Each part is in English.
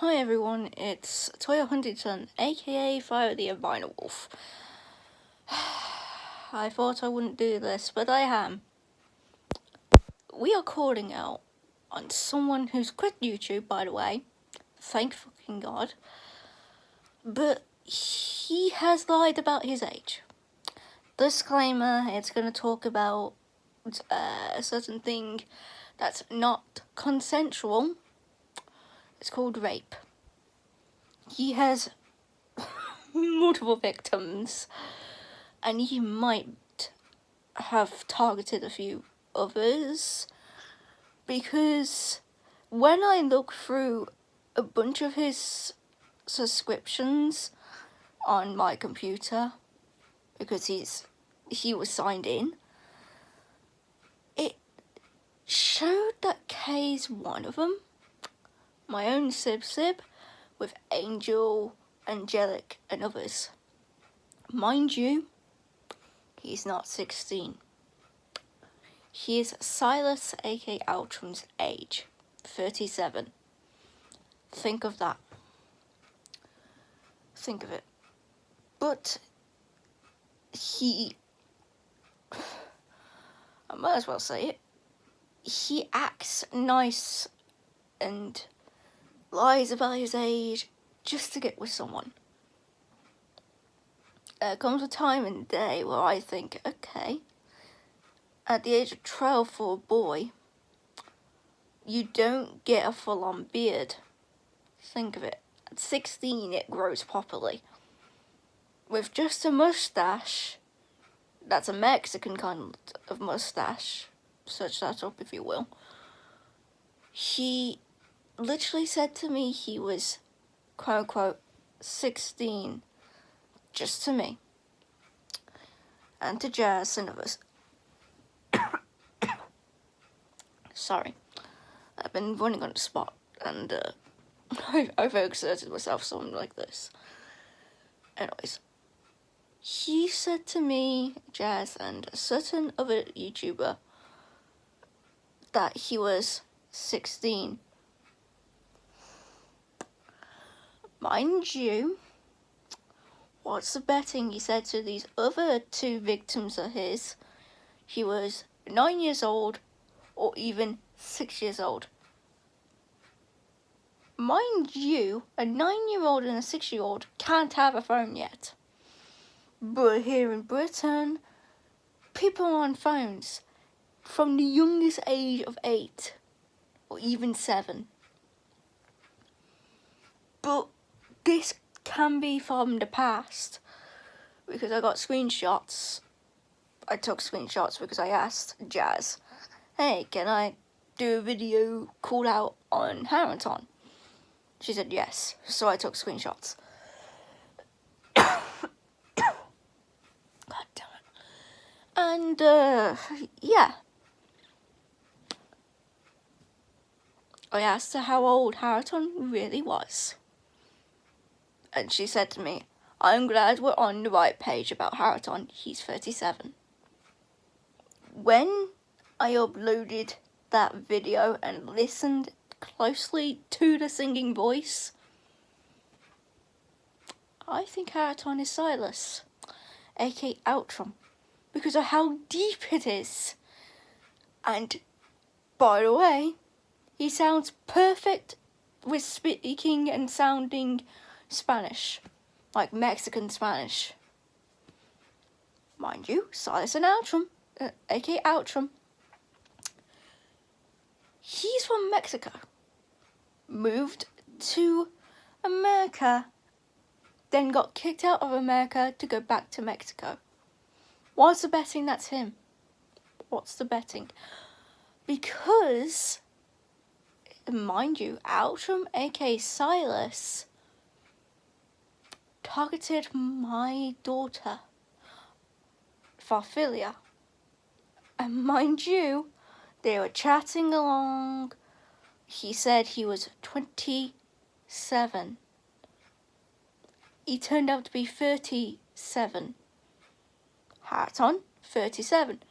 Hi everyone, it's Toya Huntington, aka Fire the Albino Wolf. I thought I wouldn't do this, but I am. We are calling out on someone who's quit YouTube, by the way. Thank fucking God. But he has lied about his age. Disclaimer, it's going to talk about a certain thing that's not consensual. It's called rape. He has multiple victims, and he might have targeted a few others, because when I look through a bunch of his subscriptions on my computer, because he was signed in, it showed that Kay's one of them. My own Sib, with Angel, Angelic, and others. Mind you, he's not 16. He is Silas, aka Outram's age, 37. Think of that. Think of it. But I might as well say it, he acts nice and lies about his age just to get with someone. There comes a time in the day where I think, okay, at the age of 12 for a boy, you don't get a full-on beard. Think of it. At 16, it grows properly. With just a mustache, that's a Mexican kind of mustache, search that up if you will. He literally said to me he was, quote-unquote, 16, just to me. And to Jazz and others. Sorry. I've been running on the spot, and I've overexerted myself, something like this. Anyways. He said to me, Jazz, and a certain other YouTuber, that he was 16. Mind you, what's the betting? He said to these other two victims of his, he was 9 years old or even 6 years old. Mind you, a 9-year-old and a 6-year-old can't have a phone yet. But here in Britain, people are on phones from the youngest age of 8 or even 7. But this can be from the past, because I got screenshots. I took screenshots because I asked Jazz, hey, can I do a video call out on Haronton? She said yes, so I took screenshots. God damn it. And, yeah. I asked her how old Haronton really was. And she said to me, I'm glad we're on the right page about Haronton. He's 37. When I uploaded that video and listened closely to the singing voice, I think Haronton is Silas, aka Outram, because of how deep it is. And, by the way, he sounds perfect with speaking and sounding Spanish, like Mexican Spanish. Mind you, Silas and Outram, aka Outram, he's from Mexico, moved to America, then got kicked out of America to go back to Mexico. What's the betting that's him? What's the betting? Because, mind you, Outram, aka Silas, targeted my daughter, Farfilia. And mind you, they were chatting along. He said he was 27. He turned out to be 37. Haronton, 37.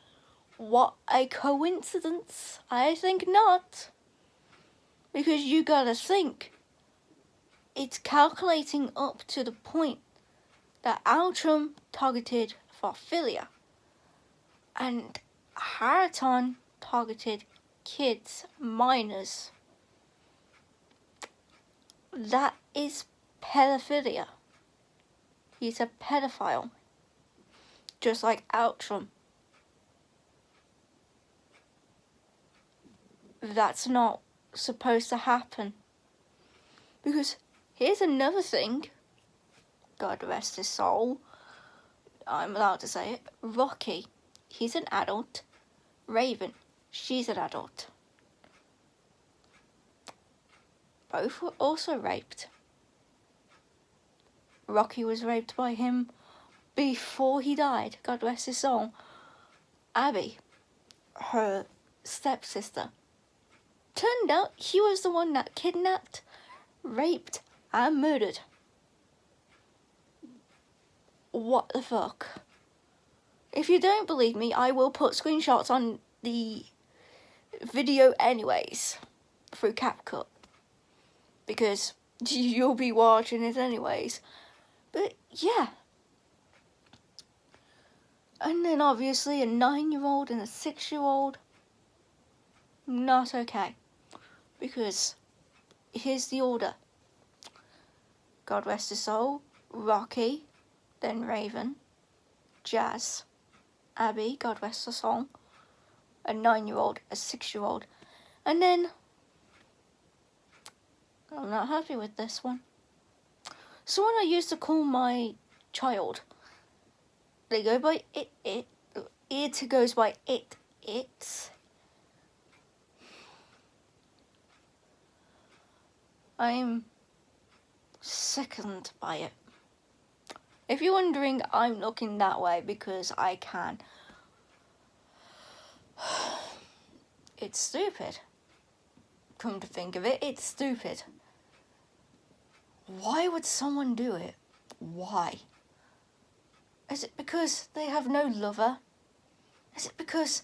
What a coincidence. I think not. Because you gotta think, it's calculating up to the point that Haronton targeted Farfilia and Haronton targeted kids, minors. That is pedophilia. He's a pedophile. Just like Haronton. That's not supposed to happen. Because here's another thing. God rest his soul. I'm allowed to say it. Rocky, he's an adult. Raven, she's an adult. Both were also raped. Rocky was raped by him before he died. God rest his soul. Abby, her stepsister, turned out he was the one that kidnapped, raped, and murdered. What the fuck? If you don't believe me, I will put screenshots on the video anyways, through CapCut. Because you'll be watching it anyways. But yeah. And then obviously a 9-year-old and a 6-year-old. Not okay. Because here's the order. God rest his soul. Rocky. Then Raven. Jazz. Abby. God rest her soul. A 9-year-old. A 6-year-old. And then I'm not happy with this one. Someone I used to call my child. They go by it. It goes by it. I'm sickened by it. If you're wondering, I'm looking that way because I can. It's stupid. Come to think of it, it's stupid. Why would someone do it? Why? Is it because they have no lover? Is it because...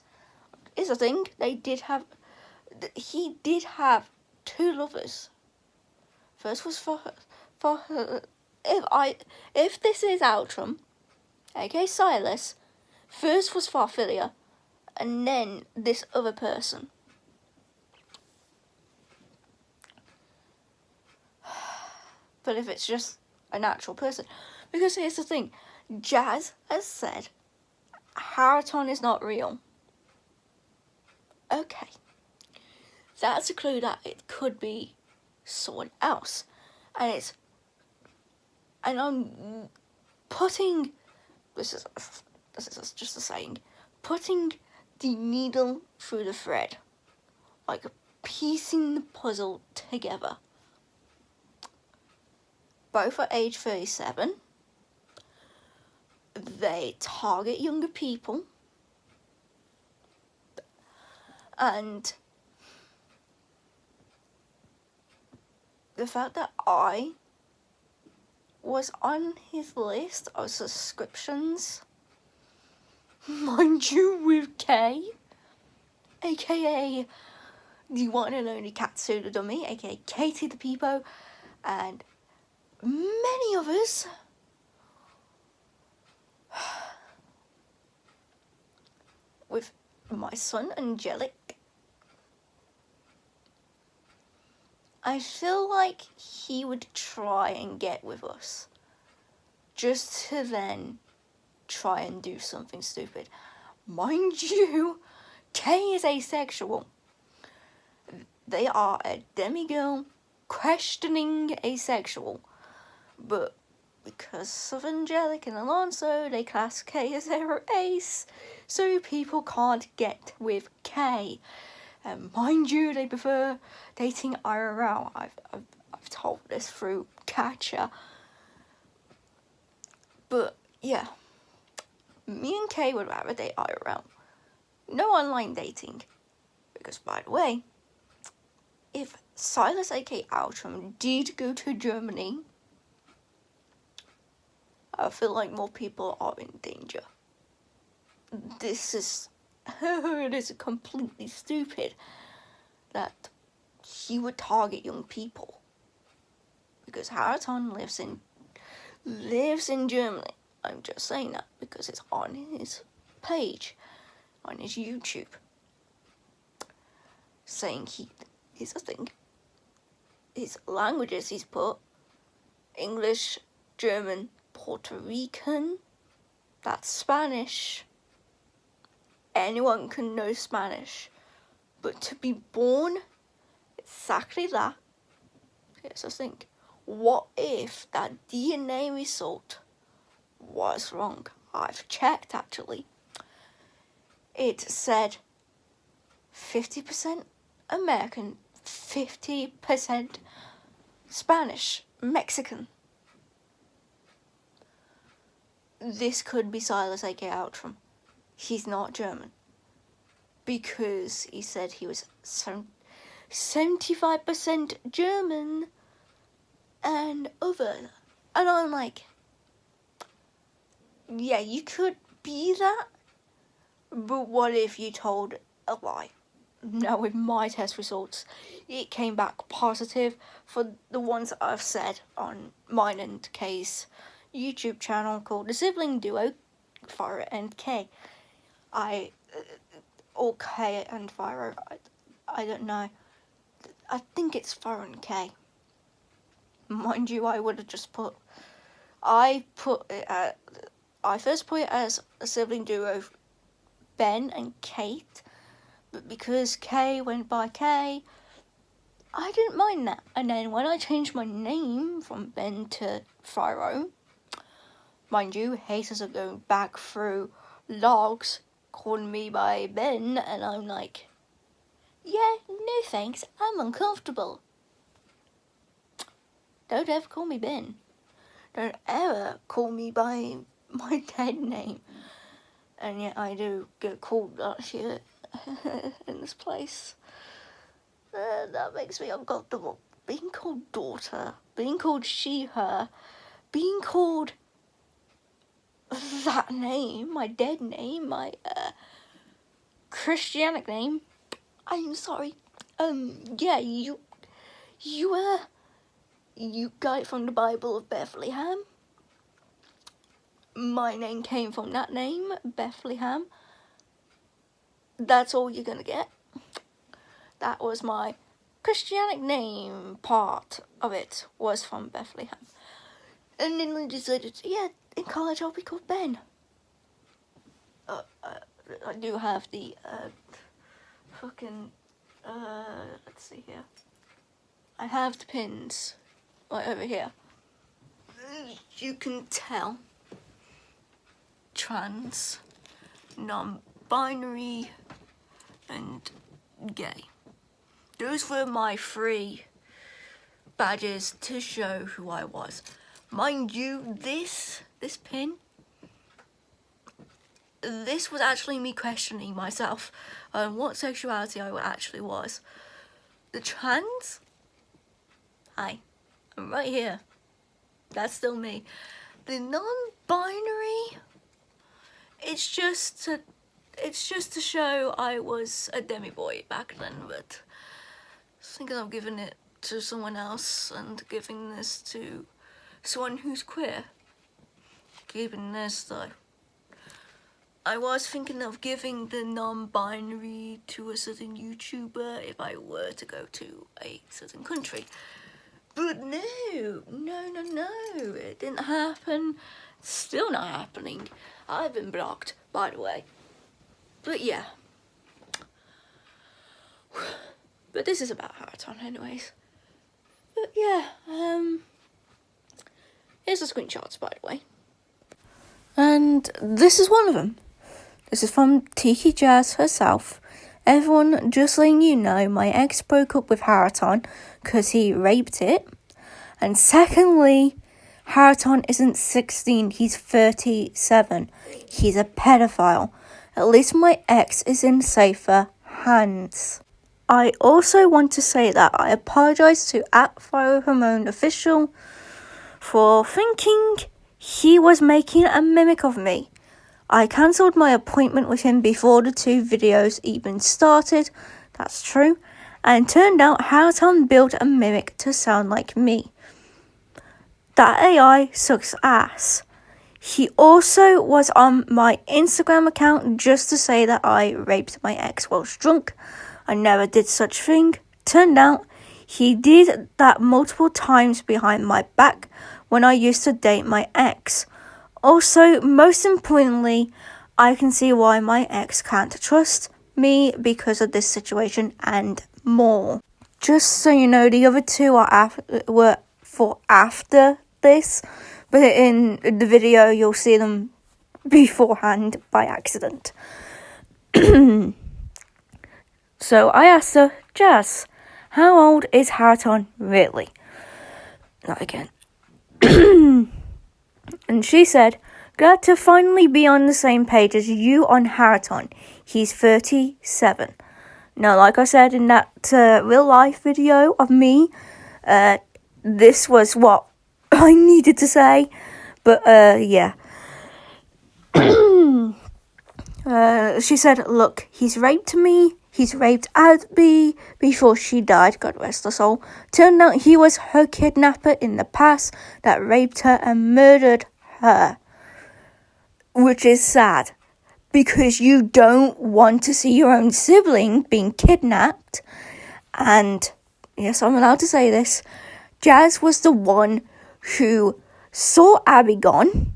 Here's the thing, he did have 2 lovers. First was for her. If this is Haronton, aka Silas, first was Farfilia, and then this other person. But if it's just a natural person, because here's the thing, Jazz has said Haronton is not real. Okay, that's a clue that it could be someone else, and I'm putting this is just a saying, putting the needle through the thread, like piecing the puzzle together. Both are age 37. They target younger people. And the fact that I was on his list of subscriptions, mind you, with K, aka the one and only Katsu the Dummy, aka Katie the Peepo, and many others. With my son Angelic, I feel like he would try and get with us, just to then try and do something stupid. Mind you, Kay is asexual. They are a demigirl questioning asexual, but because of Angelic and Alonso, they class Kay as their ace, so people can't get with Kay. And mind you, they prefer dating IRL. I've told this through Catcher. But yeah, me and Kay would rather date IRL. No online dating. Because by the way, if Silas aka Haronton did go to Germany, I feel like more people are in danger. This is completely stupid that he would target young people. because Haronton lives in Germany. I'm just saying that because it's on his page, on his YouTube, saying he's a thing. His languages he's put: English, German, Puerto Rican, that's Spanish. Anyone can know Spanish, but to be born exactly that, here's the thing: what if that DNA result was wrong? I've checked actually. It said 50% American, 50% Spanish, Mexican. This could be Silas A.K. Outram. He's not German. Because he said he was 75% German and other. And I'm like, yeah, you could be that, but what if you told a lie? Now with my test results, it came back positive for the ones that I've said on mine and Kay's YouTube channel called The Sibling Duo, Fyro and Kay. Or Kay and Fyro, I don't know. I think it's Fyro and Kay. Mind you, I would have just put... I first put it as a sibling duo, Ben and Kate, but because Kay went by Kay, I didn't mind that. And then when I changed my name from Ben to Fyro, mind you, haters are going back through logs calling me by Ben, and I'm like, yeah, no thanks, I'm uncomfortable. Don't ever call me Ben. Don't ever call me by my dead name. And yet I do get called that shit in this place. That makes me uncomfortable. Being called daughter, being called she, her, being called that name, my dead name, my Christianic name. I'm sorry. Yeah, you got it from the Bible of Bethlehem. My name came from that name, Bethlehem. That's all you're gonna get. That was my Christianic name part of it, was from Bethlehem. And then I decided, yeah, in college I'll be called Ben. I do have the, let's see here. I have the pins right over here. You can tell. Trans, non-binary, and gay. Those were my 3 badges to show who I was. Mind you, this pin, this was actually me questioning myself on what sexuality I actually was. The trans, hi, I'm right here. That's still me. The non-binary, it's just to show I was a demi-boy back then, but I was thinking of giving it to someone else and giving this to someone who's queer. Keeping this though. I was thinking of giving the non-binary to a certain YouTuber if I were to go to a certain country. But no, it didn't happen. Still not happening. I've been blocked, by the way. But yeah. But this is about Haronton anyways. But yeah, here's the screenshots, by the way. And this is one of them. This is from Tiki Jazz herself. Everyone, just letting you know, my ex broke up with Haronton because he raped it. And secondly, Haronton isn't 16, he's 37. He's a pedophile. At least my ex is in safer hands. I also want to say that I apologise to @PhyroHormoneOfficial for thinking he was making a mimic of me. I cancelled my appointment with him before the 2 videos even started, that's true, and turned out Haronton built a mimic to sound like me. That AI sucks ass. He also was on my Instagram account just to say that I raped my ex whilst drunk. I never did such thing. Turned out he did that multiple times behind my back when I used to date my ex. Also, most importantly, I can see why my ex can't trust me because of this situation and more. Just so you know, the other two were for after this, but in the video you'll see them beforehand by accident. So I asked her, Jazz, how old is Haronton really? Not again. And she said, glad to finally be on the same page as you on Haronton. He's 37. Now, like I said in that real life video of me, this was what I needed to say. But, yeah. She said, look, he's raped me. He's raped Abby before she died, God rest her soul. Turned out he was her kidnapper in the past that raped her and murdered her. Which is sad, because you don't want to see your own sibling being kidnapped. And, yes, I'm allowed to say this, Jazz was the one who saw Abby gone,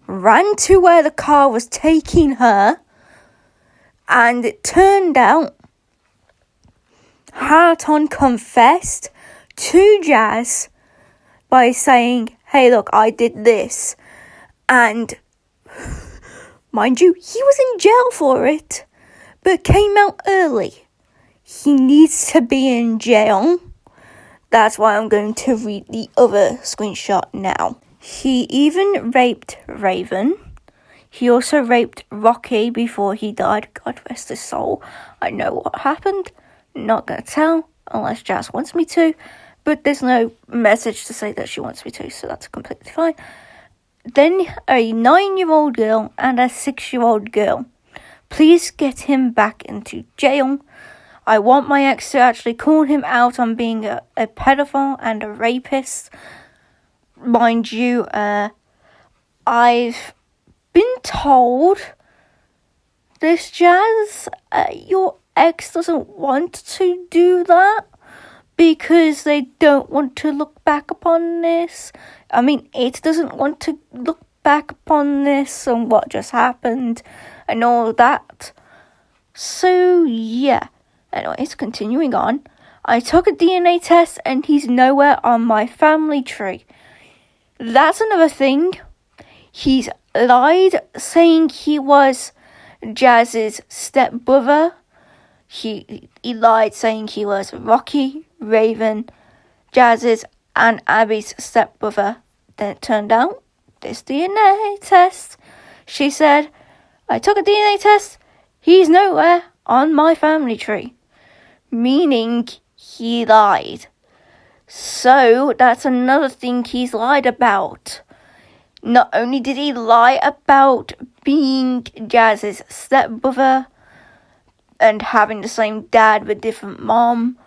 ran to where the car was taking her, and it turned out Haronton confessed to Jazz by saying, hey, look, I did this. And, mind you, he was in jail for it, but came out early. He needs to be in jail. That's why I'm going to read the other screenshot now. He even raped Raven. He also raped Rocky before he died. God rest his soul. I know what happened. Not going to tell unless Jazz wants me to. But there's no message to say that she wants me to, so that's completely fine. Then a 9-year-old girl and a 6-year-old girl. Please get him back into jail. I want my ex to actually call him out on being a pedophile and a rapist. Mind you, I've been told this, Jazz, your ex doesn't want to do that because they don't want to look back upon this. I mean, it doesn't want to look back upon this and what just happened and all that. So, yeah. Anyways, continuing on. I took a DNA test and he's nowhere on my family tree. That's another thing. He's lied saying he was Jazz's stepbrother. He lied saying he was Rocky, Raven, Jazz's and Abby's stepbrother. Then it turned out, this DNA test, she said, I took a DNA test, he's nowhere on my family tree. Meaning he lied. So that's another thing he's lied about. Not only did he lie about being Jazz's stepbrother and having the same dad with different mom,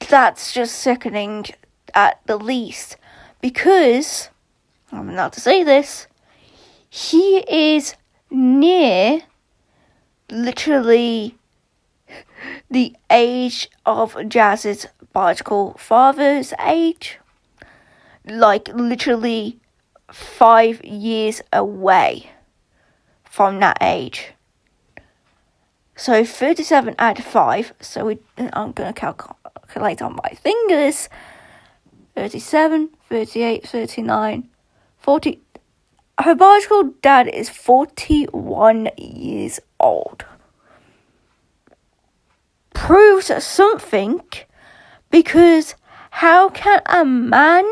that's just sickening at the least. Because, I'm allowed to say this, he is near literally the age of Jazz's biological father's age. Like, literally 5 years away from that age. So 37 out of 5. So I'm going to calculate on my fingers. 37, 38, 39, 40. Her biological dad is 41 years old. Proves something, because how can a man,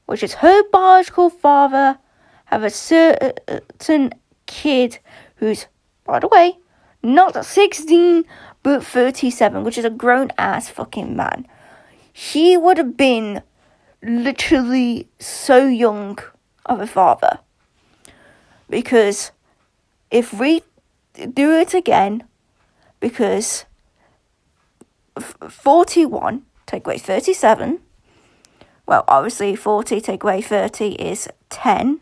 which is her biological father, have a certain kid who's, by the way, not 16, but 37, which is a grown-ass fucking man. He would have been literally so young of a father. Because if we do it again, because 41, take away 37, well, obviously 40 take away 30 is 10.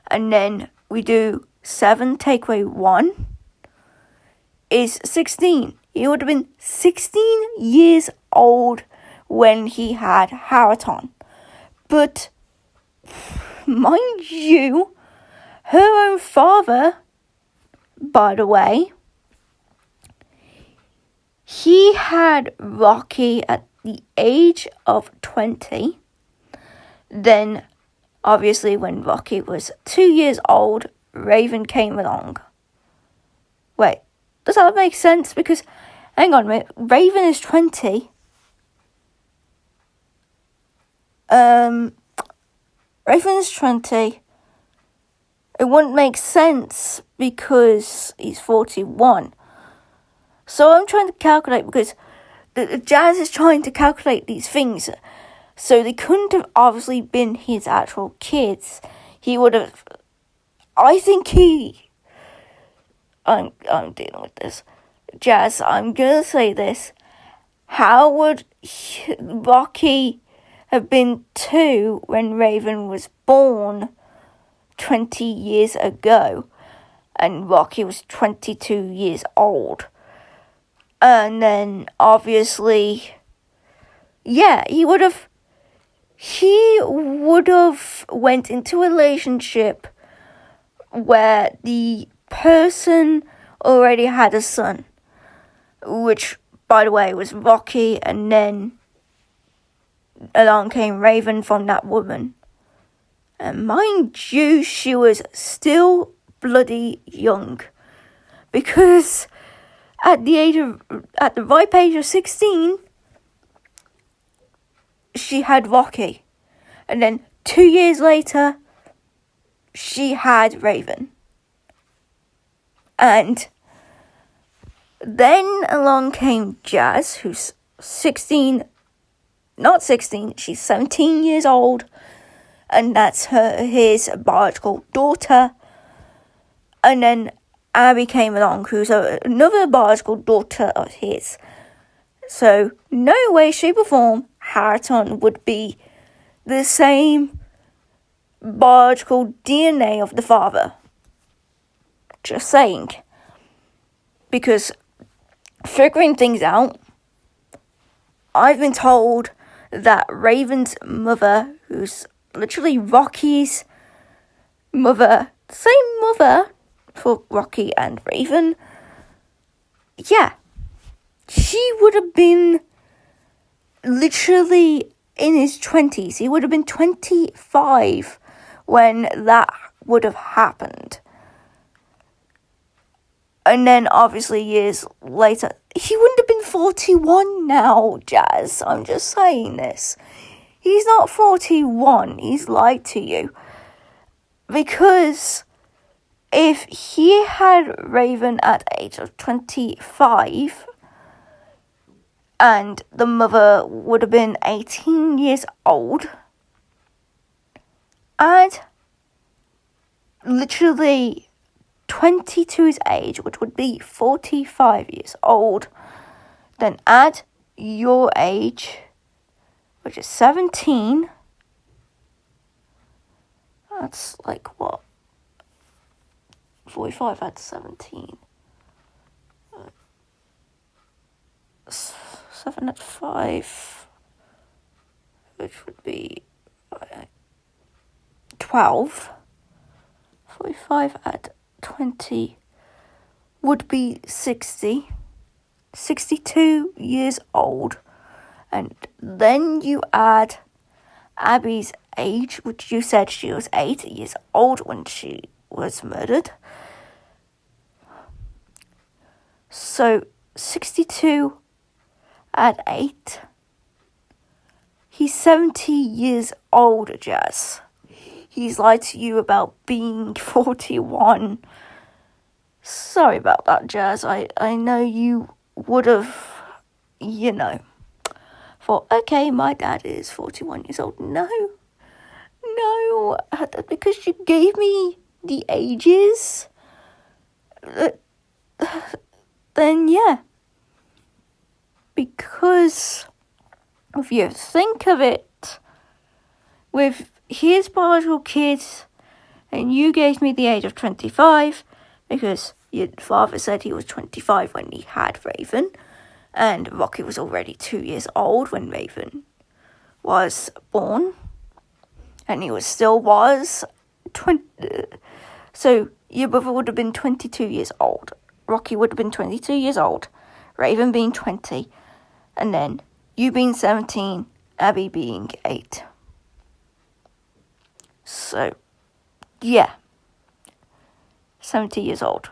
And then we do 7 take away 1 is 16. He would have been 16 years old when he had Haronton. But, mind you, her own father, by the way, he had Rocky at the age of 20. Then, obviously, when Rocky was 2 years old, Raven came along. Wait, does that make sense? Because, hang on a minute, Raven is 20. Raven is 20. It wouldn't make sense because he's 41. So I'm trying to calculate, because the Jazz is trying to calculate these things. So they couldn't have obviously been his actual kids. He would have... I think I'm dealing with this. Jazz, I'm going to say this. How would Rocky have been 2 when Raven was born 20 years ago? And Rocky was 22 years old. And then, obviously, yeah, he would have went into a relationship where the person already had a son, which, by the way, was Rocky, and then along came Raven from that woman. And mind you, she was still bloody young, because at the ripe age of 16, she had Rocky. And then 2 years later, she had Raven. And then along came Jazz, who's 16, not 16, she's 17 years old. And that's his biological daughter. And then Abby came along, who's another biological daughter of his. So, no way, shape or form, Haronton would be the same biological DNA of the father. Just saying. Because, figuring things out, I've been told that Raven's mother, who's literally Rocky's mother, same mother for Rocky and Raven, yeah, she would have been literally in his 20s. He would have been 25 when that would have happened. And then, obviously, years later, he wouldn't have been 41 now, Jazz. I'm just saying this. He's not 41. He's lied to you. Because if he had Raven at the age of 25, and the mother would have been 18 years old, add literally 20 to his age, which would be 45 years old, then add your age, which is 17, that's like what? 45 at 17. 7 at 5, which would be 12. 45 at 20 would be 60. 62 years old. And then you add Abby's age, which you said she was 8 years old when she was murdered. So 62 at 8. He's 70 years old, Jazz. He's lied to you about being 41. Sorry about that, Jazz. I know you would have, thought, okay, my dad is 41 years old. No, because you gave me the ages, then yeah. Because if you think of it, with his biological kids, and you gave me the age of 25 because your father said he was 25 when he had Raven, and Rocky was already 2 years old when Raven was born, and he still was 20. So your brother would have been 22 years old. Rocky would have been 22 years old. Raven being 20. And then you being 17. Abby being 8. So, yeah. 70 years old.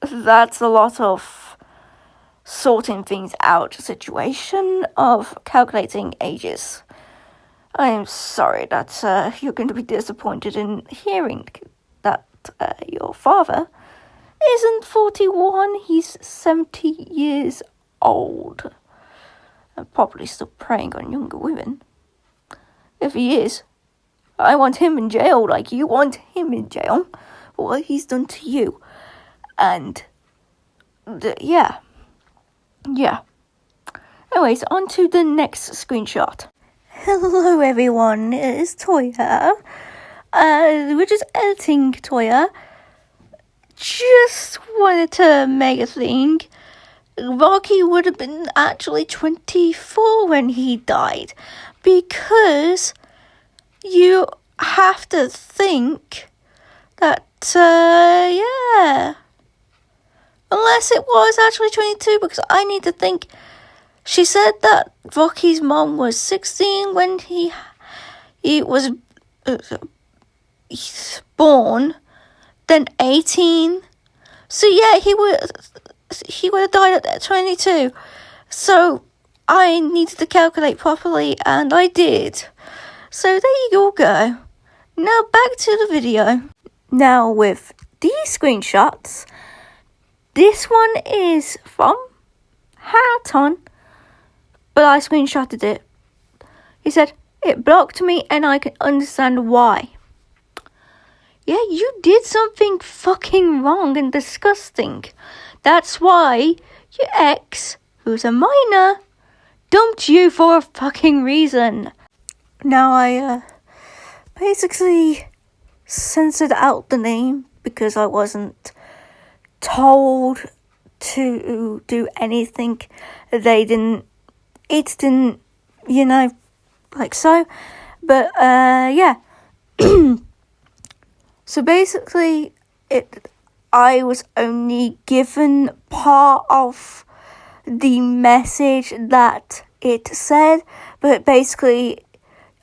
That's a lot of sorting things out situation of calculating ages. I am sorry that you're going to be disappointed in hearing that your father isn't 41, he's 70 years old. And probably still preying on younger women. If he is, I want him in jail like you want him in jail for what he's done to you. And, yeah. Anyways, on to the next screenshot. Hello everyone, it's Toya. We're just editing Toya. Just wanted to make a thing. Rocky would have been actually 24 when he died. Because you have to think that, yeah. Unless it was actually 22, because I need to think. She said that Rocky's mom was 16 when he was born, then 18. So yeah, he would have died at 22. So I needed to calculate properly, and I did. So there you go. Now back to the video. Now with these screenshots, this one is from Haronton, but I screenshotted it. He said, it blocked me and I can understand why. Yeah, you did something fucking wrong and disgusting. That's why your ex, who's a minor, dumped you for a fucking reason. Now I basically censored out the name because I wasn't told to do anything. It didn't, like so. But, yeah. So basically, I was only given part of the message that it said. But basically,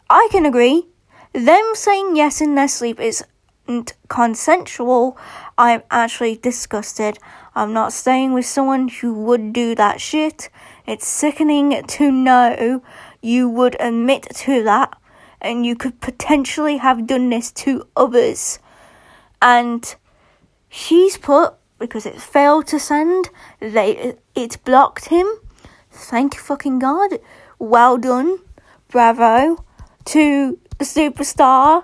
I can agree. Them saying yes in their sleep isn't consensual. I'm actually disgusted. I'm not staying with someone who would do that shit. It's sickening to know you would admit to that, and you could potentially have done this to others. And she's put, because it failed to send, it blocked him. Thank you fucking God. Well done. Bravo to the superstar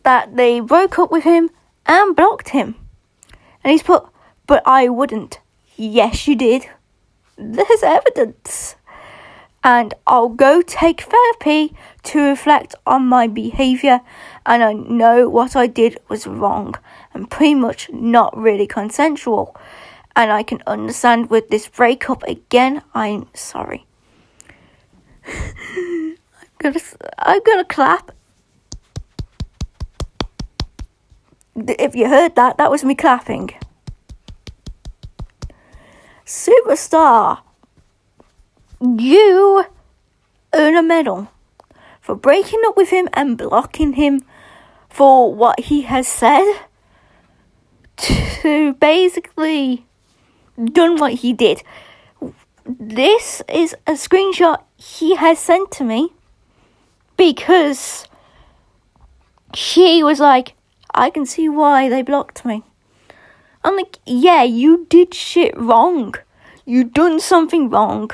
that they broke up with him and blocked him. And he's put, but I wouldn't. Yes, you did. There's evidence. And I'll go take therapy to reflect on my behaviour, and I know what I did was wrong and pretty much not really consensual. And I can understand with this breakup again, I'm sorry. I'm gonna clap. If you heard that, that was me clapping. Superstar, you earn a medal for breaking up with him and blocking him for what he has said, to basically done what he did. This is a screenshot he has sent to me because he was like, I can see why they blocked me. I'm like, yeah, you did shit wrong. You done something wrong.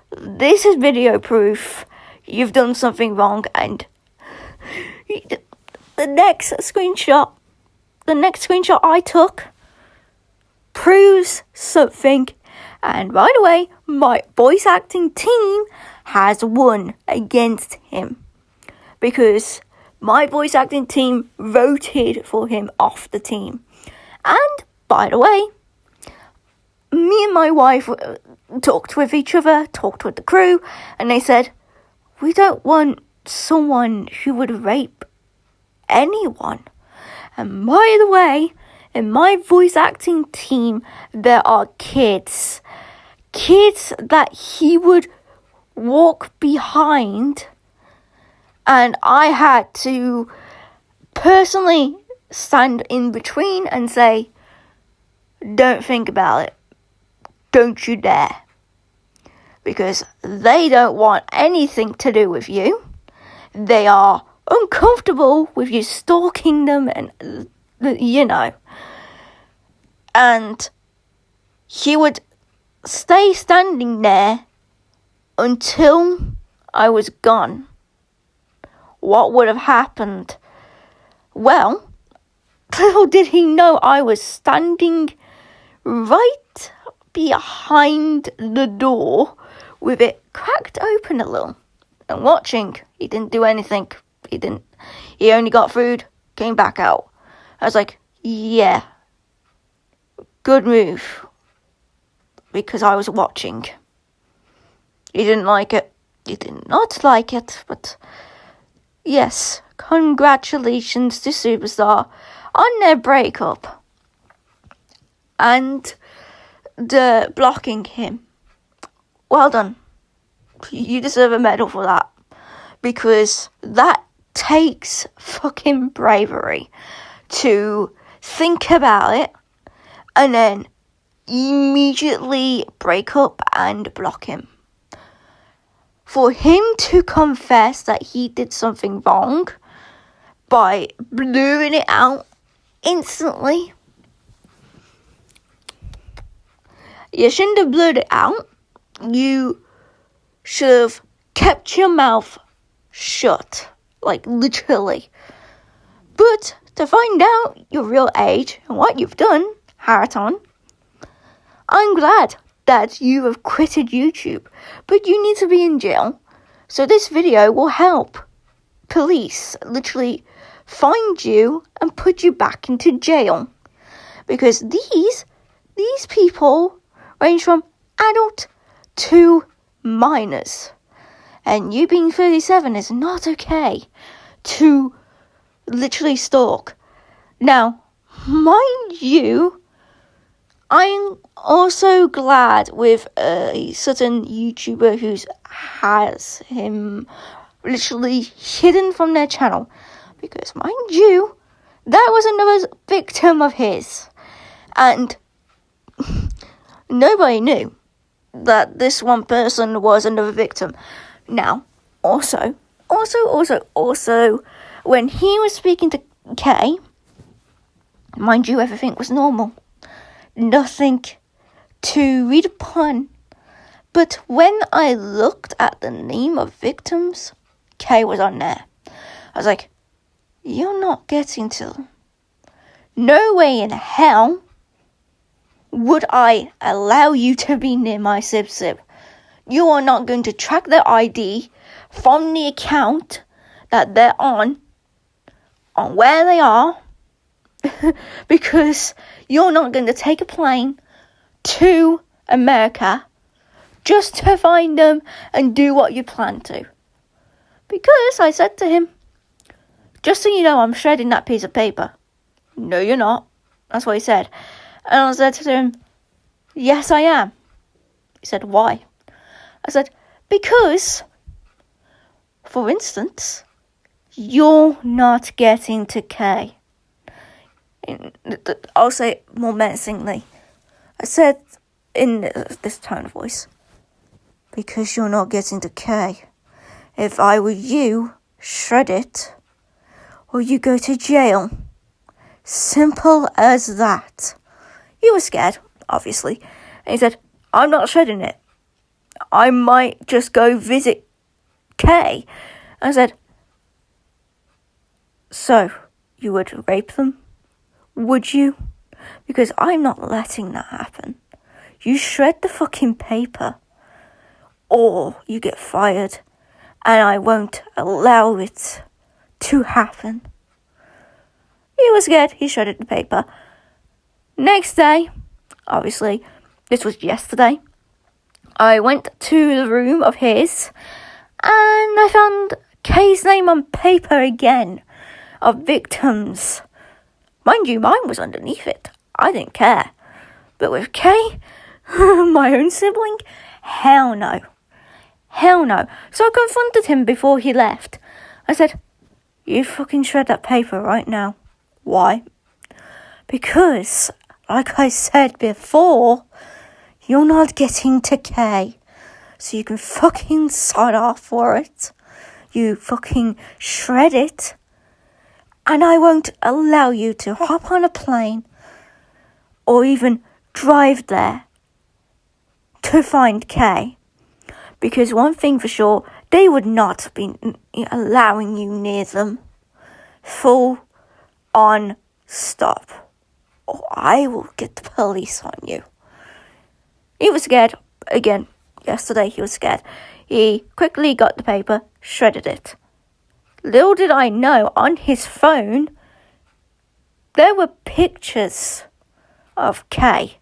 This is video proof. You've done something wrong, and the next screenshot I took proves something. And by the way, my voice acting team has won against him. because my voice acting team voted for him off the team. And, by the way, me and my wife talked with each other, talked with the crew, and they said, we don't want someone who would rape anyone. And by the way, in my voice acting team, there are kids that he would walk behind, and I had to personally stand in between and say, don't think about it, don't you dare, because they don't want anything to do with you. They are uncomfortable with you stalking them, and and he would stay standing there until I was gone. What would have happened? Well, little did he know I was standing right behind the door with it cracked open a little and watching. He didn't do anything. He only got food, came back out. I was like, yeah, good move, because I was watching. He didn't like it. He did not like it, but yes, congratulations to Superstar on their breakup. And the blocking him. Well done. You deserve a medal for that. Because that takes fucking bravery to think about it and then immediately break up and block him. For him to confess that he did something wrong by blurring it out instantly, you shouldn't have blurred it out. You should have kept your mouth shut, like literally. But to find out your real age and what you've done, Haronton, I'm glad that you have quitted YouTube, but you need to be in jail. So this video will help police literally find you and put you back into jail. Because these people range from adult to minors. And you being 37 is not okay to literally stalk. Now, mind you, I'm also glad with a certain YouTuber who has him literally hidden from their channel. Because, mind you, that was another victim of his. And nobody knew that this one person was another victim. Now, also, when he was speaking to Kay, mind you, everything was normal. Nothing to read upon. But when I looked at the name of victims, Kay was on there. I was like, you're not getting to. No way in hell would I allow you to be near my sib. You are not going to track their ID from the account that they're on where they are, because you're not going to take a plane to America just to find them and do what you plan to. Because I said to him, just so you know, I'm shredding that piece of paper. No, you're not. That's what he said. And I said to him, yes, I am. He said, why? I said, because, for instance, you're not getting to K. I'll say it more menacingly. I said in this tone of voice, because you're not getting to K. If I were you, shred it, or you go to jail. Simple as that. You were scared, obviously. And he said, I'm not shredding it. I might just go visit Kay. I said, so, you would rape them? Would you? Because I'm not letting that happen. You shred the fucking paper, or you get fired. and I won't allow it to happen. He was scared. He shredded the paper. Next day, obviously, this was yesterday, I went to the room of his, and I found Kay's name on paper again, of victims. Mind you, mine was underneath it. I didn't care. But with Kay, my own sibling, hell no. Hell no. So I confronted him before he left. I said, you fucking shred that paper right now. Why? Because, like I said before, you're not getting to Kay. So you can fucking sign off for it. You fucking shred it. And I won't allow you to hop on a plane or even drive there to find Kay. Because one thing for sure, they would not be allowing you near them. Full on stop. Or I will get the police on you. He was scared. Again, yesterday he was scared. He quickly got the paper, shredded it. Little did I know, on his phone, there were pictures of Kay.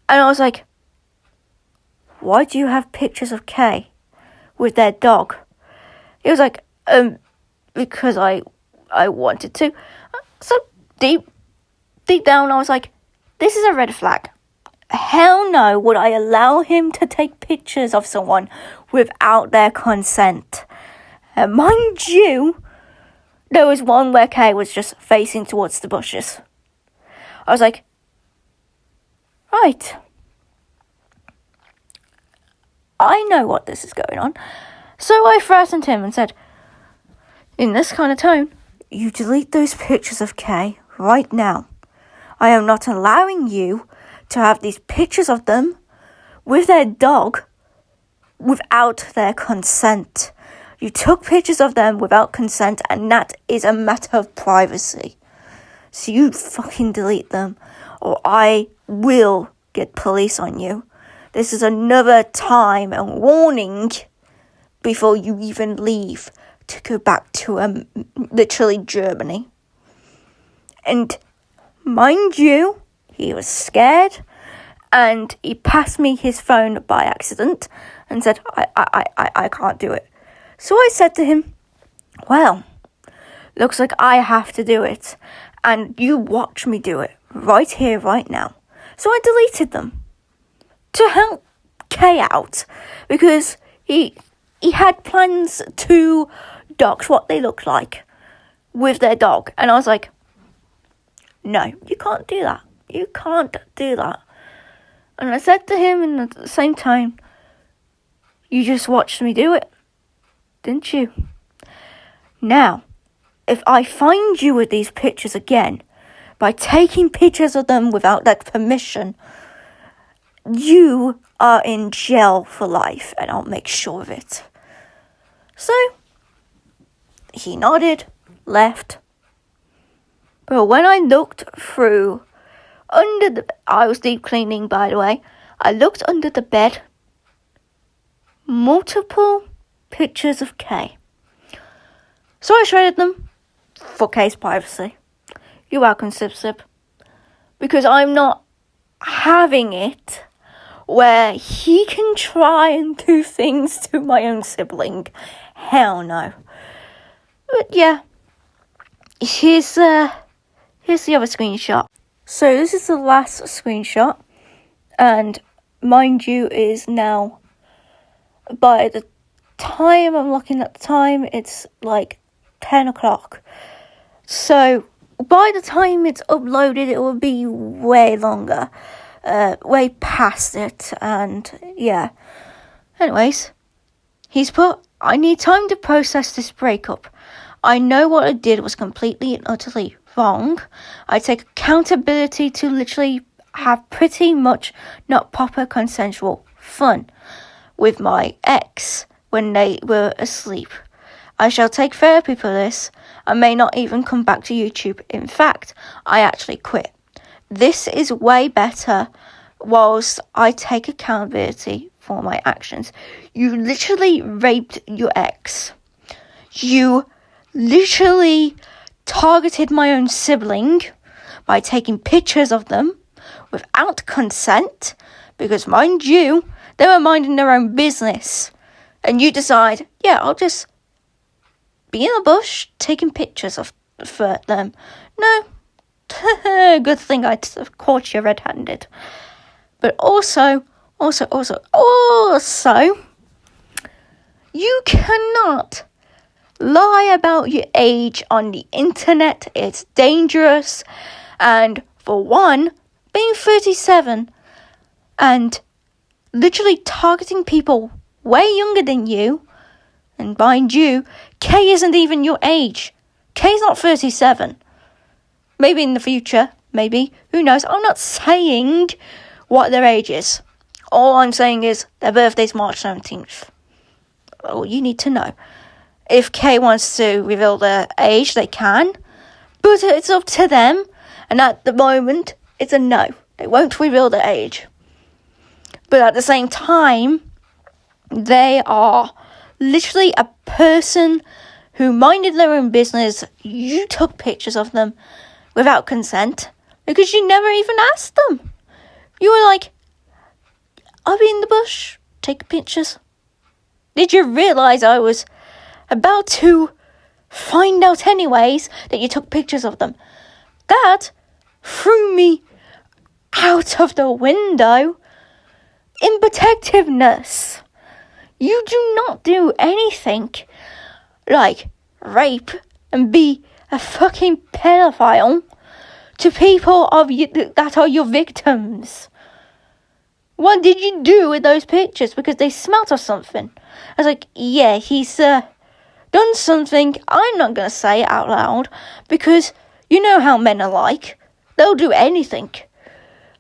And I was like, why do you have pictures of Kay with their dog? He was like, because I wanted to. So deep down, I was like, this is a red flag. Hell no would I allow him to take pictures of someone without their consent. And mind you, there was one where Kay was just facing towards the bushes. I was like, right. I know what this is going on. So I threatened him and said, in this kind of tone, you delete those pictures of Kay right now. I am not allowing you to have these pictures of them with their dog without their consent. You took pictures of them without consent, and that is a matter of privacy. So you fucking delete them, or I will get police on you. This is another time and warning before you even leave to go back to literally Germany. And mind you, he was scared, and he passed me his phone by accident and said, I can't do it. So I said to him, well, looks like I have to do it, and you watch me do it right here, right now. So I deleted them to help Kay out, because he had plans to dox what they looked like with their dog. And I was like, no, you can't do that. You can't do that. And I said to him in the same time, you just watched me do it, didn't you? Now, if I find you with these pictures again, by taking pictures of them without their permission, you are in jail for life, and I'll make sure of it. So, he nodded, left. But when I looked through, I was deep cleaning, by the way, I looked under the bed, multiple pictures of Kay. So I shredded them for Kay's privacy. You're welcome, Sip. Because I'm not having it where he can try and do things to my own sibling. Hell no. But yeah, here's the other screenshot. So this is the last screenshot, and mind you, is now, by the time I'm looking at the time, it's like 10 o'clock. So by the time it's uploaded, it will be way longer. Way past it, and yeah. Anyways, he's put, I need time to process this breakup. I know what I did was completely and utterly wrong. I take accountability to literally have pretty much not proper consensual fun with my ex when they were asleep. I shall take therapy for this. I may not even come back to YouTube. In fact, I actually quit. This is way better whilst I take accountability for my actions. You literally raped your ex. You literally targeted my own sibling by taking pictures of them without consent, because, mind you, they were minding their own business. And you decide, yeah, I'll just be in the bush taking pictures of them. No. Good thing I caught you red-handed. But also, you cannot lie about your age on the internet. It's dangerous. And for one, being 37 and literally targeting people way younger than you, and mind you, Kay isn't even your age. Kay's not 37. Maybe in the future, maybe, who knows. I'm not saying what their age is. All I'm saying is their birthday's March 17th. All you need to know. If Kay wants to reveal their age, they can. But it's up to them. And at the moment, it's a no. They won't reveal their age. But at the same time, they are literally a person who minded their own business. You took pictures of them without consent because you never even asked them. You were like, I'll be in the bush, take pictures. Did you realise I was about to find out anyways that you took pictures of them? That threw me out of the window in protectiveness. You do not do anything like rape and be a fucking pedophile to people that are your victims. What did you do with those pictures? Because they smelt of something. I was like, yeah, he's done something. I'm not going to say it out loud because you know how men are like. They'll do anything.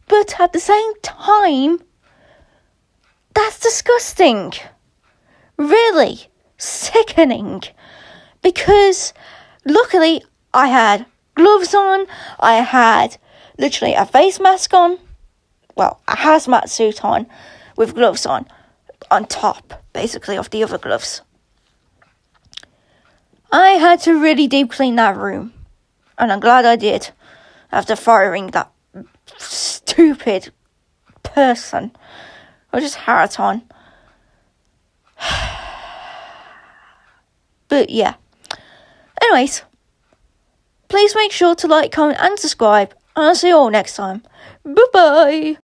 But at the same time, that's disgusting. Really sickening. Because luckily I had gloves on. I had literally a face mask on. Well, a hazmat suit on with gloves on top, basically, of the other gloves. I had to really deep clean that room. And I'm glad I did. After firing that stupid person. Or just Haronton. But yeah. Anyways. Please make sure to like, comment and subscribe. And I'll see you all next time. Bye bye.